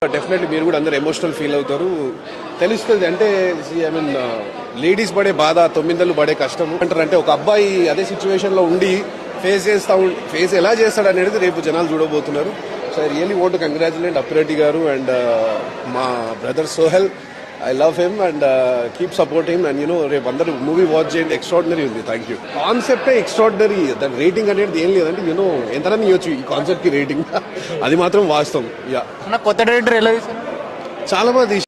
Definitely మీరు కూడా అందరు ఎమోషనల్ ఫీల్ అవుతారు, తెలుస్తుంది. అంటే ఐ మీన్ లేడీస్ పడే బాధ, తొమ్మిదలు పడే కష్టం అంటారు. అంటే ఒక అబ్బాయి అదే సిచ్యువేషన్ లో ఉండి ఫేస్ ఎలా చేస్తాడు అనేది రేపు జనాలు చూడబోతున్నారు. So I really want to congratulate Appireddy గారు అండ్ మా brother Sohel. I love him and keep supporting him, and రేపు అందరూ మూవీ వాచ్ చేయండి. ఎక్స్ట్రాడినరీ ఉంది. Thank you. కాన్సెప్టే ఎక్స్ట్రాడినరీ. దాని రేటింగ్ అనేది ఏం లేదంటే ఎంతమంది ఇవ్వచ్చు ఈ కాన్సెప్ట్ కి రేటింగ్. అది మాత్రం వాస్తవం. యా, కొత్త డైరెక్టర్ ఎలా చాలా బాగా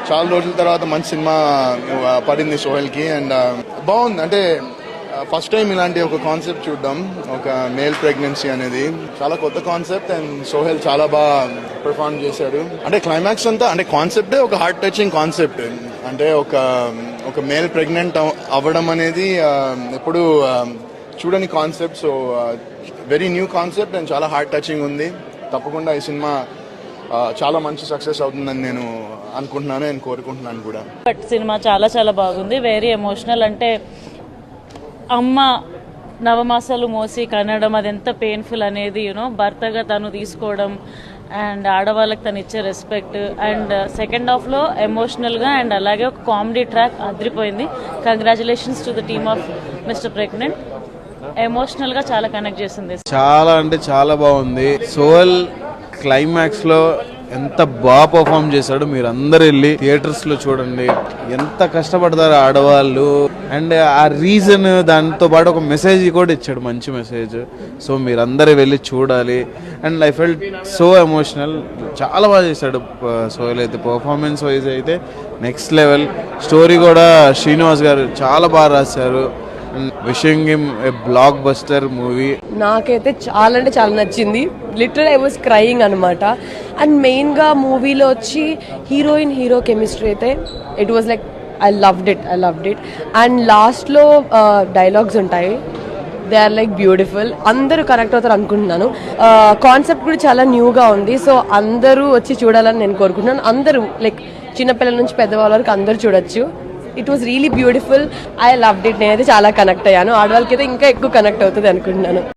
చాలా రోజుల తర్వాత మంచి సినిమా పడింది సోహెల్కి అండ్ బాగుంది. అంటే ఫస్ట్ టైం ఇలాంటి ఒక కాన్సెప్ట్ చూద్దాం, ఒక మేల్ ప్రెగ్నెన్సీ అనేది చాలా కొత్త కాన్సెప్ట్ అండ్ సోహెల్ చాలా బాగా పెర్ఫార్మ్ చేశాడు. అంటే క్లైమాక్స్ అంతా అంటే కాన్సెప్టే ఒక హార్ట్ టచింగ్ కాన్సెప్ట్. అంటే ఒక మేల్ ప్రెగ్నెంట్ అవ్వడం అనేది ఎప్పుడు చూడని concept. So very new concept and చాలా హార్ట్ టచింగ్ ఉంది. తప్పకుండా ఈ సినిమా చాలా మంచి సక్సెస్ అవుతుందని నేను అనుకుంటున్నాను, నేను కోరుకుంటున్నాను కూడా. బట్ సినిమా చాలా చాలా బాగుంది, వెరీ ఎమోషనల్. అంటే అమ్మ నవమాసాలు మోసి కనడం అది ఎంత పెయిన్ఫుల్ అనేది భర్తగా తను తీసుకోవడం అండ్ ఆడవాళ్ళకి తను ఇచ్చే రెస్పెక్ట్ అండ్ సెకండ్ హాఫ్లో ఎమోషనల్గా అండ్ అలాగే ఒక కామెడీ ట్రాక్ అదిరిపోయింది. Congratulations to the team of mister pregnant. ఎమోషనల్గా చాలా కనెక్ట్ చేసింది. చాలా అంటే చాలా బాగుంది. సోహెల్ క్లైమాక్స్ లో ఎంత బాగా పర్ఫామ్ చేశాడు. మీరు అందరు వెళ్ళి థియేటర్స్ లో చూడండి. ఎంత కష్టపడతారు ఆడవాళ్ళు అండ్ ఆ రీజన్ దాంతో పాటు ఒక మెసేజ్ కూడా ఇచ్చాడు, మంచి మెసేజ్. సో మీరందరూ వెళ్ళి చూడాలి. And I felt so emotional. చాలా బాగా చేశాడు సోహెల్ అయితే. పర్ఫార్మెన్స్ వైజ్ అయితే నెక్స్ట్ లెవెల్. స్టోరీ కూడా శ్రీనివాస్ గారు చాలా బాగా రాశారు. Wishing him a block buster movie. నాకైతే చాలా అంటే చాలా నచ్చింది. లిటరల్ ఐ వాజ్ క్రయింగ్ అనమాట. అండ్ మెయిన్గా మూవీలో వచ్చి హీరో కెమిస్ట్రీ అయితే it was like I loved it. And లాస్ట్లో డైలాగ్స్ ఉంటాయి, దే ఆర్ లైక్ బ్యూటిఫుల్. అందరూ కరెక్ట్ అవుతారు అనుకుంటున్నాను. కాన్సెప్ట్ కూడా చాలా న్యూగా ఉంది. సో అందరూ వచ్చి చూడాలని నేను కోరుకుంటున్నాను. అందరూ లైక్ చిన్నపిల్లల నుంచి పెద్దవాళ్ళ వరకు అందరూ చూడొచ్చు. It was really beautiful. I loved it. నేనైతే చాలా కనెక్ట్ అయ్యాను. ఆడవాళ్ళకి అయితే ఇంకా ఎక్కువ కనెక్ట్ అవుతుంది అనుకుంటున్నాను.